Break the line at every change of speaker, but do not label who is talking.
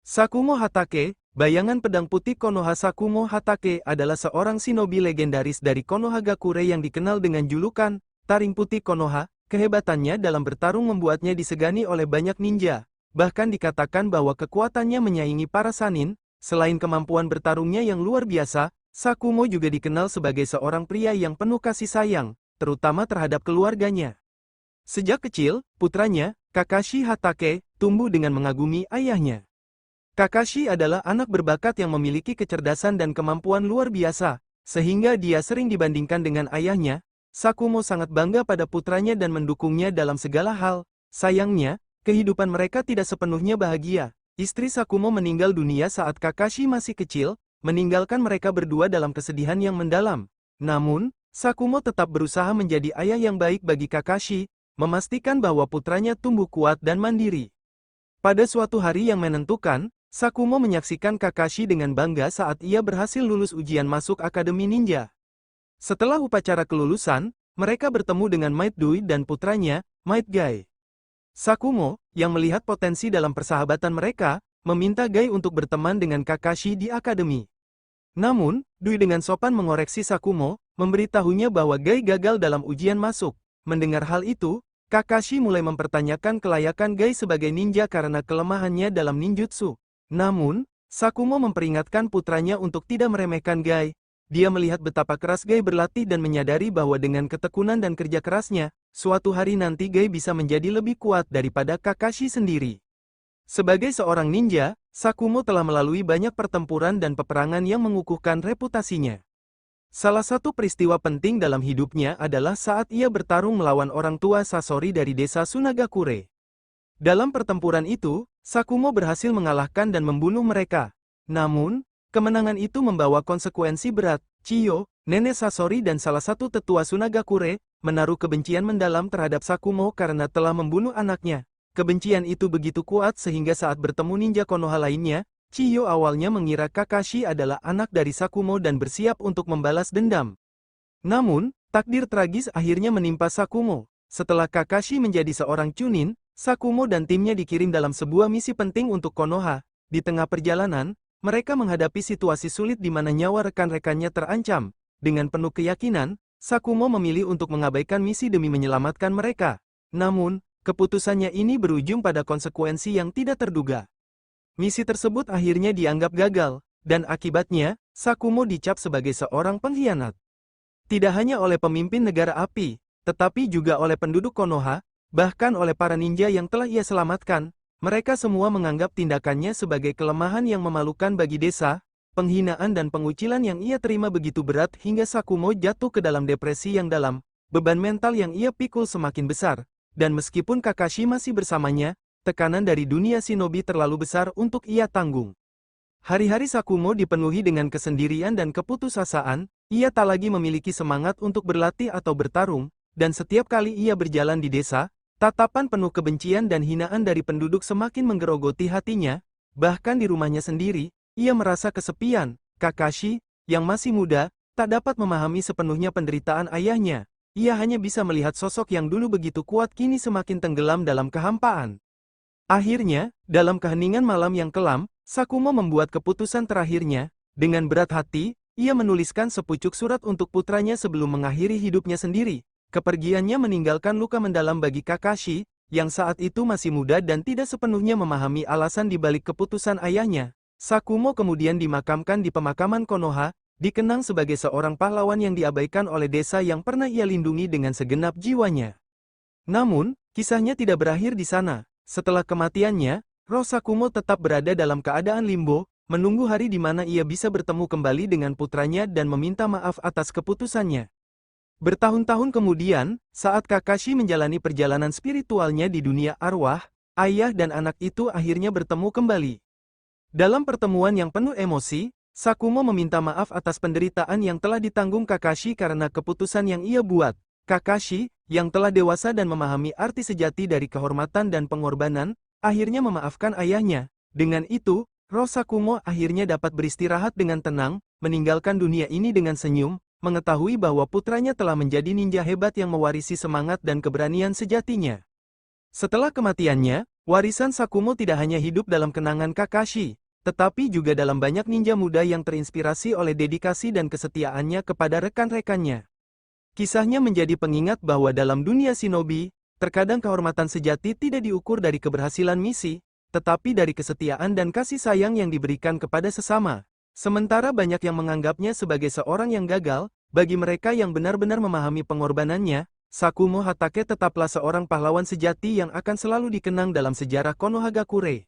Sakumo Hatake, bayangan pedang putih Konoha. Sakumo Hatake adalah seorang shinobi legendaris dari Konohagakure yang dikenal dengan julukan Taring Putih Konoha. Kehebatannya dalam bertarung membuatnya disegani oleh banyak ninja. Bahkan dikatakan bahwa kekuatannya menyaingi para sanin. Selain kemampuan bertarungnya yang luar biasa, Sakumo juga dikenal sebagai seorang pria yang penuh kasih sayang, terutama terhadap keluarganya. Sejak kecil, putranya, Kakashi Hatake, tumbuh dengan mengagumi ayahnya. Kakashi adalah anak berbakat yang memiliki kecerdasan dan kemampuan luar biasa, sehingga dia sering dibandingkan dengan ayahnya. Sakumo sangat bangga pada putranya dan mendukungnya dalam segala hal. Sayangnya, kehidupan mereka tidak sepenuhnya bahagia. Istri Sakumo meninggal dunia saat Kakashi masih kecil, meninggalkan mereka berdua dalam kesedihan yang mendalam. Namun, Sakumo tetap berusaha menjadi ayah yang baik bagi Kakashi, memastikan bahwa putranya tumbuh kuat dan mandiri. Pada suatu hari yang menentukan, Sakumo menyaksikan Kakashi dengan bangga saat ia berhasil lulus ujian masuk Akademi Ninja. Setelah upacara kelulusan, mereka bertemu dengan Might Doi dan putranya, Might Guy. Sakumo, yang melihat potensi dalam persahabatan mereka, meminta Guy untuk berteman dengan Kakashi di akademi. Namun, Doi dengan sopan mengoreksi Sakumo, memberitahunya bahwa Guy gagal dalam ujian masuk. Mendengar hal itu, Kakashi mulai mempertanyakan kelayakan Guy sebagai ninja karena kelemahannya dalam ninjutsu. Namun, Sakumo memperingatkan putranya untuk tidak meremehkan Guy. Dia melihat betapa keras Guy berlatih dan menyadari bahwa dengan ketekunan dan kerja kerasnya, suatu hari nanti Guy bisa menjadi lebih kuat daripada Kakashi sendiri. Sebagai seorang ninja, Sakumo telah melalui banyak pertempuran dan peperangan yang mengukuhkan reputasinya. Salah satu peristiwa penting dalam hidupnya adalah saat ia bertarung melawan orang tua Sasori dari desa Sunagakure. Dalam pertempuran itu, Sakumo berhasil mengalahkan dan membunuh mereka. Namun, kemenangan itu membawa konsekuensi berat. Chiyo, nenek Sasori dan salah satu tetua Sunagakure, menaruh kebencian mendalam terhadap Sakumo karena telah membunuh anaknya. Kebencian itu begitu kuat sehingga saat bertemu ninja Konoha lainnya, Chiyo awalnya mengira Kakashi adalah anak dari Sakumo dan bersiap untuk membalas dendam. Namun, takdir tragis akhirnya menimpa Sakumo. Setelah Kakashi menjadi seorang Chunin, Sakumo dan timnya dikirim dalam sebuah misi penting untuk Konoha. Di tengah perjalanan, mereka menghadapi situasi sulit di mana nyawa rekan-rekannya terancam. Dengan penuh keyakinan, Sakumo memilih untuk mengabaikan misi demi menyelamatkan mereka. Namun, keputusannya ini berujung pada konsekuensi yang tidak terduga. Misi tersebut akhirnya dianggap gagal, dan akibatnya, Sakumo dicap sebagai seorang pengkhianat. Tidak hanya oleh pemimpin negara api, tetapi juga oleh penduduk Konoha, bahkan oleh para ninja yang telah ia selamatkan. Mereka semua menganggap tindakannya sebagai kelemahan yang memalukan bagi desa. Penghinaan dan pengucilan yang ia terima begitu berat hingga Sakumo jatuh ke dalam depresi yang dalam. Beban mental yang ia pikul semakin besar, dan meskipun Kakashi masih bersamanya, tekanan dari dunia shinobi terlalu besar untuk ia tanggung. Hari-hari Sakumo dipenuhi dengan kesendirian dan keputusasaan. Ia tak lagi memiliki semangat untuk berlatih atau bertarung, dan setiap kali ia berjalan di desa, tatapan penuh kebencian dan hinaan dari penduduk semakin menggerogoti hatinya. Bahkan di rumahnya sendiri, ia merasa kesepian. Kakashi, yang masih muda, tak dapat memahami sepenuhnya penderitaan ayahnya. Ia hanya bisa melihat sosok yang dulu begitu kuat kini semakin tenggelam dalam kehampaan. Akhirnya, dalam keheningan malam yang kelam, Sakumo membuat keputusan terakhirnya. Dengan berat hati, ia menuliskan sepucuk surat untuk putranya sebelum mengakhiri hidupnya sendiri. Kepergiannya meninggalkan luka mendalam bagi Kakashi, yang saat itu masih muda dan tidak sepenuhnya memahami alasan dibalik keputusan ayahnya. Sakumo kemudian dimakamkan di pemakaman Konoha, dikenang sebagai seorang pahlawan yang diabaikan oleh desa yang pernah ia lindungi dengan segenap jiwanya. Namun, kisahnya tidak berakhir di sana. Setelah kematiannya, roh Sakumo tetap berada dalam keadaan limbo, menunggu hari di mana ia bisa bertemu kembali dengan putranya dan meminta maaf atas keputusannya. Bertahun-tahun kemudian, saat Kakashi menjalani perjalanan spiritualnya di dunia arwah, ayah dan anak itu akhirnya bertemu kembali. Dalam pertemuan yang penuh emosi, Sakumo meminta maaf atas penderitaan yang telah ditanggung Kakashi karena keputusan yang ia buat. Kakashi, yang telah dewasa dan memahami arti sejati dari kehormatan dan pengorbanan, akhirnya memaafkan ayahnya. Dengan itu, roh Sakumo akhirnya dapat beristirahat dengan tenang, meninggalkan dunia ini dengan senyum, mengetahui bahwa putranya telah menjadi ninja hebat yang mewarisi semangat dan keberanian sejatinya. Setelah kematiannya, Warisan Sakumo tidak hanya hidup dalam kenangan Kakashi, tetapi juga dalam banyak ninja muda yang terinspirasi oleh dedikasi dan kesetiaannya kepada rekan-rekannya. Kisahnya menjadi pengingat bahwa dalam dunia shinobi, terkadang kehormatan sejati tidak diukur dari keberhasilan misi, tetapi dari kesetiaan dan kasih sayang yang diberikan kepada sesama. Sementara banyak yang menganggapnya sebagai seorang yang gagal, bagi mereka yang benar-benar memahami pengorbanannya, Sakumo Hatake tetaplah seorang pahlawan sejati yang akan selalu dikenang dalam sejarah Konohagakure.